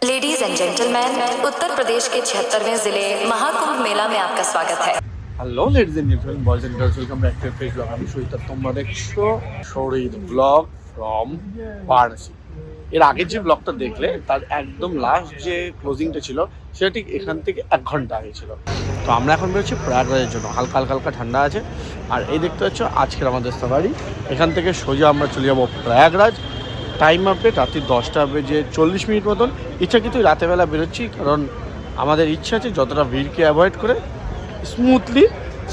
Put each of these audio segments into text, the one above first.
Ladies and gentleman, Uttar Pradesh के 76वें जिले महाकुंभ मेला में आपका स्वागत है। Hello ladies and gentleman, boys and girls, welcome back to face blog. আমি সৈতা, তোমরা দেখছো শরীর ব্লগ ফ্রম বারাণসী। এর আগের যে ব্লগটা দেখলে তার একদম লাস্ট যে ক্লোজিংটা ছিল সেটা ঠিক এখান থেকে 1 ঘন্টা আগে ছিল। তো আমরা এখন বেরোচ্ছি প্রয়াগরাজের জন্য। হালকা হালকা হালকা ঠান্ডা আছে। আর এই দেখতে পাচ্ছ আজকের আমাদের সাফারি। এখান থেকে সোজা আমরা চলে যাবো প্রয়াগরাজ। টাইম আপডেট রাত্রি 10টা বেজে 40 মিনিট মতন। ইচ্ছা কিন্তু রাতেরবেলা বেরোচ্ছি, কারণ আমাদের ইচ্ছা আছে যতটা ভিড়কে অ্যাভয়েড করে স্মুথলি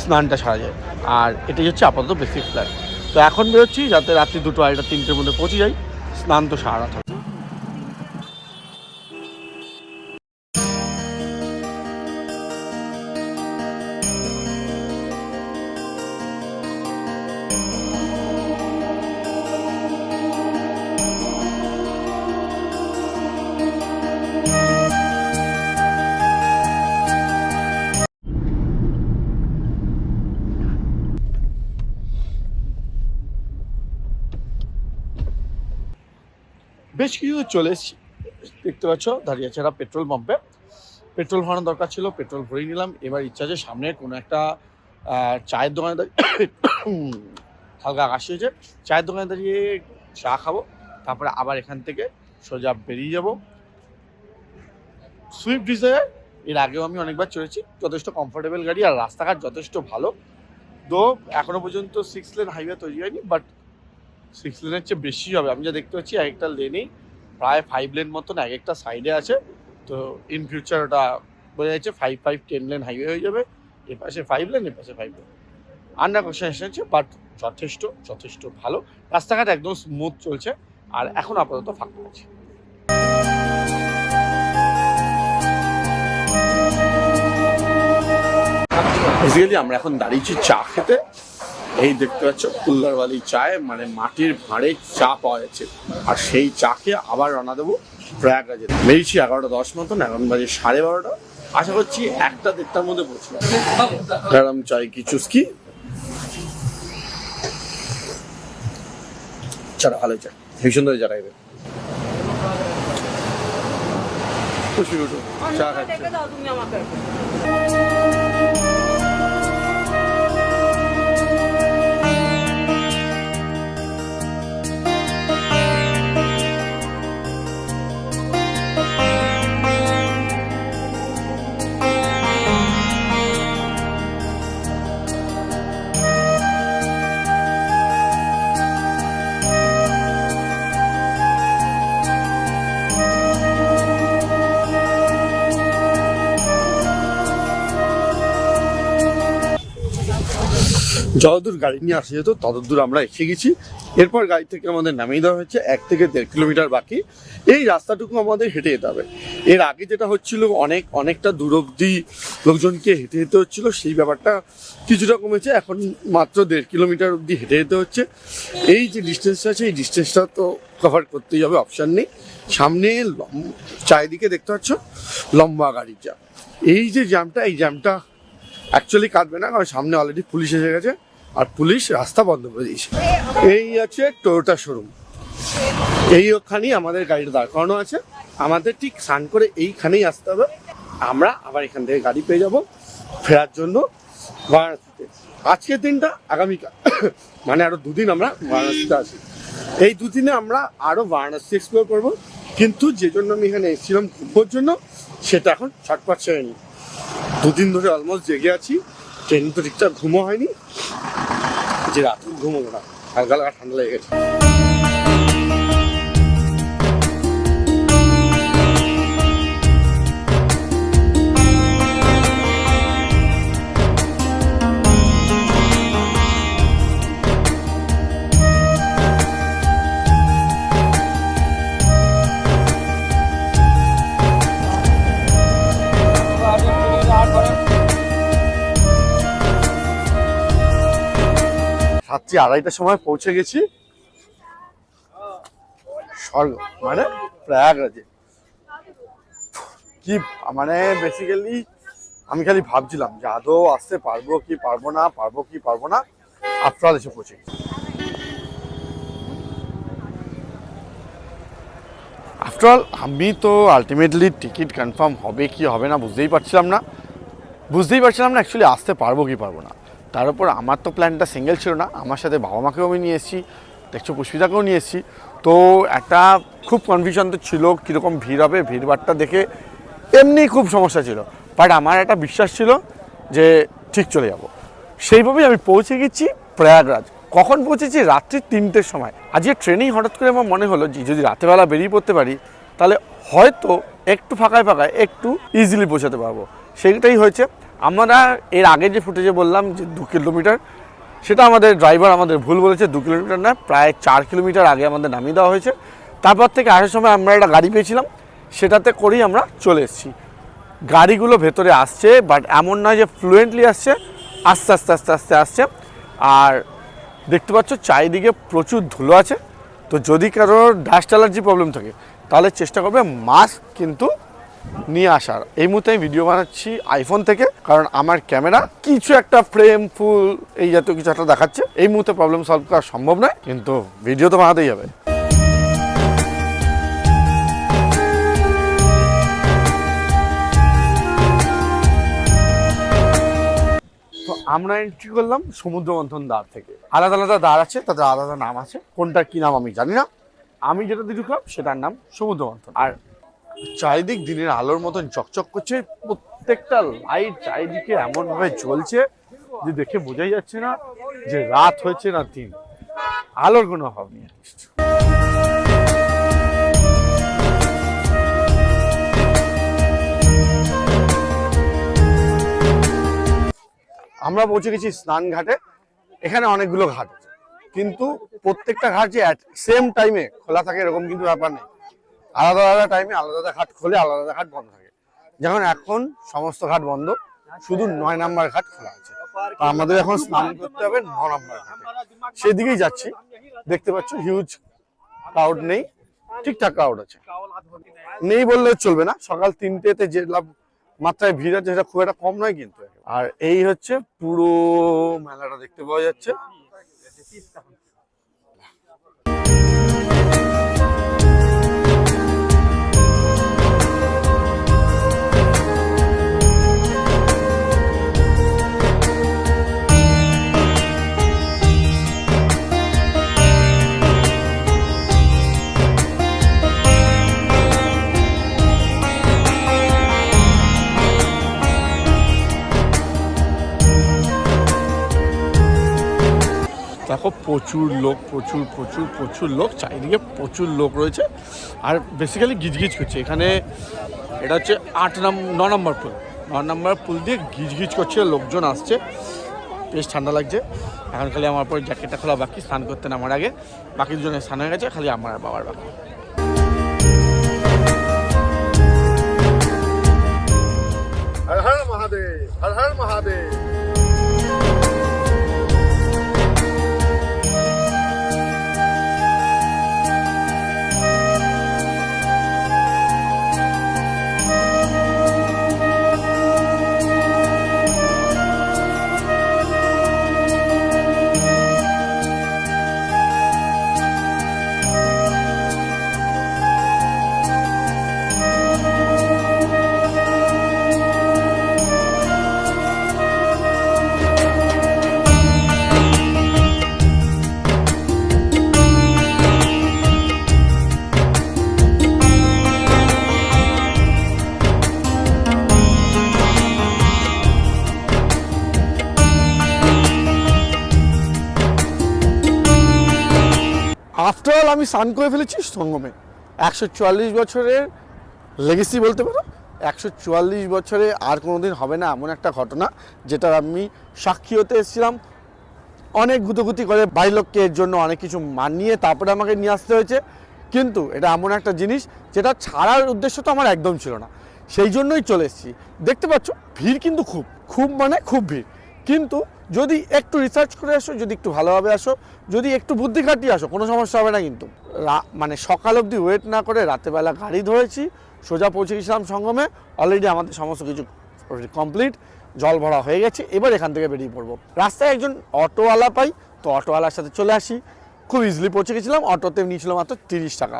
স্নানটা সারা যায়। আর এটাই হচ্ছে আপাতত বেসিক প্ল্যান। তো এখন বেরোচ্ছি যাতে রাত্রি 2টো 2:30-3টের মধ্যে পৌঁছে যাই। স্নান তো সারা রাত হবে। বেশ কিছু চলে এসেছি, দেখতে পাচ্ছ দাঁড়িয়ে আছে। এরা পেট্রোল পাম্পে পেট্রোল ভরানোর দরকার ছিল, পেট্রোল ভরিয়ে নিলাম। এবার ইচ্ছা আছে সামনে কোনো একটা চায়ের দোকানে দাঁড়িয়ে হালকা কাশি হয়েছে, চায়ের দোকানে দাঁড়িয়ে চা খাবো। তারপরে আবার এখান থেকে সোজা বেরিয়ে যাব সুইফট ডিজায়ার। এর আগেও আমি অনেকবার চলেছি, যথেষ্ট কমফোর্টেবল গাড়ি আর রাস্তাঘাট যথেষ্ট ভালো। তো এখনো পর্যন্ত 6 লেন হাইওয়ে তৈরি হয়নি, বাট 6 লেনের চেয়ে বেশি হবে। আমি যা দেখতে পাচ্ছি এক একটা লেনেই প্রায় 5 লেন মতন এক একটা সাইডে আছে। তো ইন ফিউচার ওটা বোঝা যাচ্ছে 5-10 লেন হাইওয়ে হয়ে যাবে। এপাশে 5 লেন, এপাশে 5 লেন। আন্ডার কনস্ট্রাকশন আছে, বাট যথেষ্ট ভালো। রাস্তাঘাট একদম স্মুথ চলছে। আর এখন আপাতত ফাঁকা আছে। বেসিক্যালি আমরা এখন দাঁড়িয়েছি চা খেতে। এই দেখতে পাচ্ছ কুল্লারওয়ালি চায়, মানে মাটির ভাঁড়ে চা পাওয়া যাচ্ছে। আর সেই চা খেয়ে আবার রওনা দেবো প্রয়াগরাজে। বেরিয়েছি 11:10 মতন, এখন বাজে 12:30। আশা করছি 1টা-1:30টার মধ্যে পৌঁছলাম। গরম চাই কি চুস্কি, চাটা ভালো চাই, ভীষণ ধরে চাটা এবার চা খাচ্ছে। যতদূর গাড়ি নিয়ে আসা যেত ততদূর আমরা এসে গেছি। এরপর গাড়ি থেকে আমাদের নামিয়ে দেওয়া হচ্ছে 1 থেকে 1.5 কিলোমিটার বাকি। এই রাস্তাটুকু আমাদের হেঁটে যেতে হবে। এর আগে যেটা হচ্ছিল অনেকটা দূর অবধি লোকজনকে হেঁটে যেতে হচ্ছিল, সেই ব্যাপারটা কিছুটা কমেছে। এখন মাত্র 1.5 কিলোমিটার অবধি হেঁটে যেতে হচ্ছে। এই যে ডিস্টেন্সটা আছে, এই ডিস্টেন্সটা তো কভার করতেই হবে, অপশান নেই। সামনে চারিদিকে দেখতে পাচ্ছ লম্বা গাড়ির জ্যাম। এই যে জ্যামটা, এই জ্যামটা অ্যাকচুয়ালি কাটবে না, কারণ সামনে অলরেডি পুলিশ এসে গেছে আর পুলিশ রাস্তা বন্ধ করে দিয়েছে। এই আছে টয়োটা শোরুম, এইখানেই আমাদের গাড়িটা দাঁড় করানো আছে। আমাদের ঠিক স্নান করে এইখানেই আসতে হবে। আমরা আবার এখান থেকে গাড়ি পেয়ে যাব ফেরার জন্য বারাণসীতে। আজকের দিনটা আগামীকাল মানে আরো 2 দিন আমরা বারাণসীতে আছি। এই 2 দিনে আমরা আরো বারাণসী এক্সপ্লোর করবো। কিন্তু যে জন্য আমি এখানে এসেছিলাম ঘুরবার জন্য, সেটা এখন ছটপট হয়নি। 2 দিন ধরে অলমোস্ট জেগে আছি। ট্রেন তো ঠিকঠাক ঘুমো হয়নি, যে রাত ঘুমোবো না, হালকা হালকা ঠান্ডা লেগে গেছে। রাত্রি 2:30টার সময় পৌঁছে গেছি স্বর্গ মানে প্রয়াগরাজে। কি মানে বেসিক্যালি আমি খালি ভাবছিলাম যে আদৌ আসতে পারবো কি পারবো না, আফটার এসে পৌঁছে। আফটারঅল আমি তো আলটিমেটলি টিকিট কনফার্ম হবে কি হবে না বুঝতেই পারছিলাম না অ্যাকচুয়ালি আসতে পারবো কি পারবো না। তার উপর আমার তো প্ল্যানটা সিঙ্গেল ছিল না, আমার সাথে বাবা মাকেও আমি নিয়ে এসেছি, দেখছো পুষ্পিতাকেও নিয়ে এসেছি। তো একটা খুব কনফিউশন তো ছিল কীরকম ভিড় হবে, ভিড়ভাড়টা দেখে এমনি খুব সমস্যা ছিল, বাট আমার একটা বিশ্বাস ছিল যে ঠিক চলে যাব। সেইভাবেই আমি পৌঁছে গেছি প্রয়াগরাজ। কখন পৌঁছেছি? রাত্রি 3টের সময়। আজকে ট্রেনেই হঠাৎ করে আমার মনে হলো যে যদি রাতেরবেলা বেরিয়ে পড়তে পারি তাহলে হয়তো একটু ফাঁকায় একটু ইজিলি পৌঁছাতে পারবো। সেইটাই হয়েছে। আমরা এর আগে যে ফুটেজে বললাম যে 2 কিলোমিটার, সেটা আমাদের ড্রাইভার আমাদের ভুল বলেছে, 2 কিলোমিটার না, প্রায় 4 কিলোমিটার আগে আমাদের নামিয়ে দেওয়া হয়েছে। তারপর থেকে আসার সময় আমরা একটা গাড়ি পেয়েছিলাম, সেটাতে করেই আমরা চলে এসেছি। গাড়িগুলো ভেতরে আসছে, বাট এমন নয় যে ফ্লুয়েন্টলি আসছে, আস্তে আস্তে আস্তে আস্তে আসছে। আর দেখতে পাচ্ছ চারিদিকে প্রচুর ধুলো আছে, তো যদি কারোর ডাস্ট অ্যালার্জি প্রবলেম থাকে তাহলে চেষ্টা করবে মাস্ক কিন্তু নিয়ে আসার। এই মুহূর্তে আমি ভিডিও বানাচ্ছি আইফোন থেকে, কারণ আমার ক্যামেরা কিছু একটা ফ্রেম ফুল এই জাতীয় কিছু একটা দেখাচ্ছে। এই মুহূর্তে প্রবলেম সলভ করা সম্ভব নয়, কিন্তু ভিডিও তো বানাতেই হবে। তো আমরা এন্ট্রি করলাম সমুদ্র মন্থন দ্বার থেকে। আলাদা আলাদা দ্বার আছে, তাদের আলাদা নাম আছে, কোনটার কি নাম আমি জানি না। আমি যেটা দিয়ে ঢুকলাম সেটার নাম সমুদ্র মন্থন। আর চারিদিক দিনের আলোর মতন চকচক করছে, প্রত্যেকটা লাইট চারিদিকে এমনভাবে জ্বলছে যে দেখে বোঝাই যাচ্ছে না যে রাত হয়েছে না দিন। আলোর কোনো অভাব নেই। আমরা পৌঁছে গেছি স্নান ঘাটে। এখানে অনেকগুলো ঘাট আছে, কিন্তু প্রত্যেকটা ঘাট যে সেম টাইমে খোলা থাকে এরকম কিন্তু ব্যাপার নেই। আলাদা আলাদা টাইমে আলাদা ঘাট খোলে, আলাদা ঘাট বন্ধ থাকে। যেমন এখন সমস্ত ঘাট বন্ধ, শুধু 9 নাম্বার ঘাট খোলা আছে। আমাদের এখন স্নান করতে হবে 9 নাম্বার ঘাটে, সেদিকেই যাচ্ছি। দেখতে পাচ্ছ হিউজ ক্রাউড নেই, ঠিকঠাক ক্রাউড আছে, নেই বললে চলবে না। সকাল 3টেতে যে মাত্রায় ভিড় আছে সেটা খুব একটা কম নয় কিন্তু। আর এই হচ্ছে পুরো মেলাটা দেখতে পাওয়া যাচ্ছে। দেখো প্রচুর লোক, প্রচুর প্রচুর প্রচুর লোক, চারিদিকে প্রচুর লোক রয়েছে। আর বেসিক্যালি গিজগিজ করছে এখানে। এটা হচ্ছে 9 নম্বর পুল। 9 নম্বর পুল দিয়ে গিজগিজ করছে, লোকজন আসছে, বেশ ঠান্ডা লাগছে। এখন খালি আমার পরে জ্যাকেটটা খোলা বাকি, স্নান করতে নামার আগে। বাকি দুজনে স্নান হয়ে গেছে, খালি আমার বাবার বাকি। হর হর মহাদেব, হর হর মহাদেব। আফটারঅল আমি স্নান করে ফেলেছি সঙ্গমে। 144 বছরের লেগেসি বলতে পারো। 144 বছরে আর কোনোদিন হবে না এমন একটা ঘটনা যেটার আমি সাক্ষী হতে এসেছিলাম। অনেক গুতগুতি করে বাড়ির লোককে এর জন্য অনেক কিছু মানিয়ে তারপরে আমাকে নিয়ে আসতে হয়েছে, কিন্তু এটা এমন একটা জিনিস যেটা ছাড়ার উদ্দেশ্য তো আমার একদম ছিল না, সেই জন্যই চলে এসেছি। দেখতে পাচ্ছ ভিড় কিন্তু খুব খুব মানে খুব ভিড়, কিন্তু যদি একটু রিসার্চ করে আসো, যদি একটু ভালোভাবে আসো, যদি একটু বুদ্ধি খাটিয়ে আসো, কোনো সমস্যা হবে না। কিন্তু মানে সকাল অবধি ওয়েট না করে রাতেরবেলা গাড়ি ধরেছি, সোজা পৌঁছে গেছিলাম সঙ্গমে। অলরেডি আমাদের সমস্ত কিছু কমপ্লিট, জল ভরা হয়ে গেছে। এবার এখান থেকে বেরিয়ে পড়বো। রাস্তায় একজন অটোওয়ালা পাই, তো অটোওয়ালার সাথে চলে আসি, খুব ইজিলি পৌঁছে গেছিলাম। অটোতে নিয়েছিল মাত্র 30 টাকা।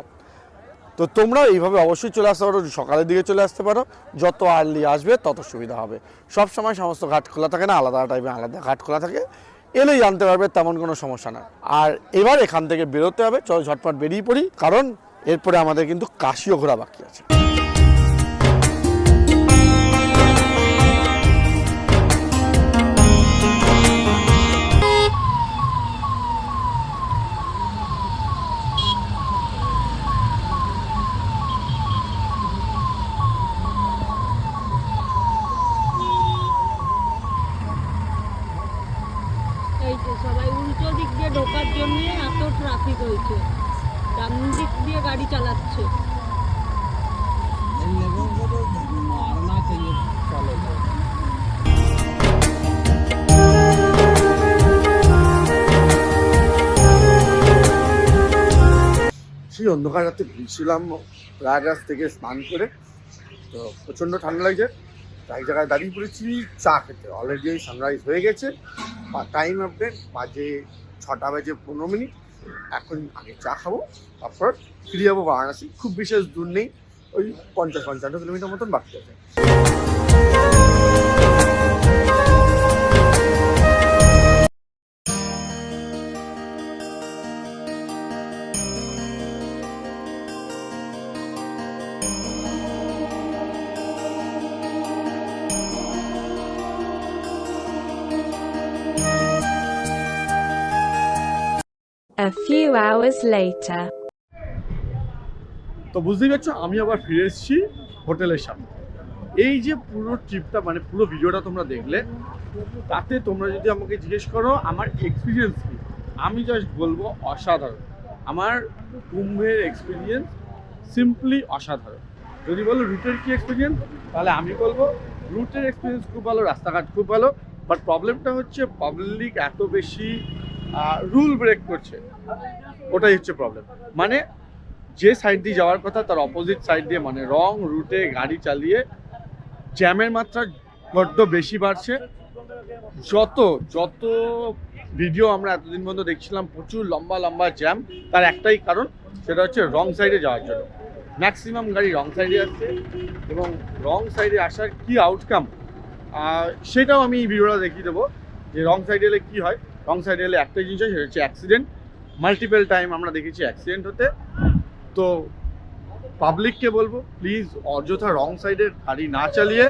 তো তোমরা এইভাবে অবশ্যই চলে আসতে পারো, সকালের দিকে চলে আসতে পারো, যত আর্লি আসবে তত সুবিধা হবে। সব সময় সমস্ত ঘাট খোলা থাকে না, আলাদা টাইমে আলাদা ঘাট খোলা থাকে, এলেই জানতে পারবে, তেমন কোনো সমস্যা না। আর এবার এখান থেকে বেরোতে হবে, চলো ঝটপট বেরিয়ে পড়ি, কারণ এরপরে আমাদের কিন্তু কাশিও ঘোরা বাকি আছে। এই যে সবাই উল্টো দিক দিয়ে ঢোকার জন্য এত ট্রাফিক হয়েছে, ডান দিক দিয়ে গাড়ি চালাচ্ছে। সেই অন্ধকার রাতে ঘুরছিলাম প্রয়াগরাজ থেকে স্নান করে, তো প্রচণ্ড ঠান্ডা লাগছে, এক জায়গায় দাঁড়িয়ে পড়েছি চা খেতে। অলরেডি সানরাইজ হয়ে গেছে, টাইম আপডেট বাজে 6:15। এখন আগে চা খাবো, তারপর ফিরে যাবো বারাণসী। খুব বিশেষ দূর নেই, ওই 50-55 কিলোমিটার মতন বাকি আছে। A few hours later. তো বুঝতেই পারছো আমি আবার ফিরে এসেছি হোটেলের সামনে। এই যে পুরো ট্রিপটা, মানে পুরো ভিডিওটা তোমরা দেখলে, তাতে তোমরা যদি আমাকে জিজ্ঞেস করো আমার এক্সপিরিয়েন্স কি, আমি জাস্ট বলবো অসাধারণ। আমার কুম্ভের এক্সপিরিয়েন্স সিম্পলি অসাধারণ। যদি বলো রুটের কি এক্সপিরিয়েন্স, তাহলে আমি বলবো রুটের এক্সপিরিয়েন্স খুব ভালো, রাস্তাঘাট খুব ভালো, বাট প্রবলেমটা হচ্ছে পাবলিক এত বেশি রুল ব্রেক করছে, ওটাই হচ্ছে প্রবলেম। মানে যে সাইড দিয়ে যাওয়ার কথা তার অপোজিট সাইড দিয়ে, মানে রং রুটে গাড়ি চালিয়ে জ্যামের মাত্রা বড্ড বেশি বাড়ছে। যত যত ভিডিও আমরা এতদিন পর্যন্ত দেখছিলাম, প্রচুর লম্বা লম্বা জ্যাম, তার একটাই কারণ, সেটা হচ্ছে রং সাইডে যাওয়ার জন্য। ম্যাক্সিমাম গাড়ি রং সাইডে আসছে, এবং রং সাইডে আসার কি আউটকাম সেটাও আমি এই ভিডিওটা দেখিয়ে দেবো, যে রং সাইডে এলে কী হয়। রং সাইডে এলে একটাই জিনিস হয়, সেটা হচ্ছে অ্যাক্সিডেন্ট। মাল্টিপল টাইম আমরা দেখেছি অ্যাক্সিডেন্ট হতে। তো পাবলিককে বলবো প্লিজ অযথা রং সাইডের গাড়ি না চালিয়ে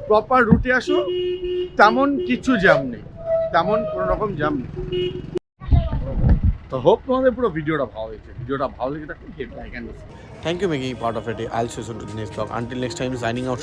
প্রপার রুটে আসো, তেমন কিছু জ্যাম নেই, তেমন কোনো রকম জ্যাম নেই। তো হোপ তোমাদের পুরো ভিডিওটা ভালো হয়েছে। ভিডিওটা ভালো লেগে থাকলে hit like and thank you making part of it. I'll see you soon to the next blog. Until next time, signing out.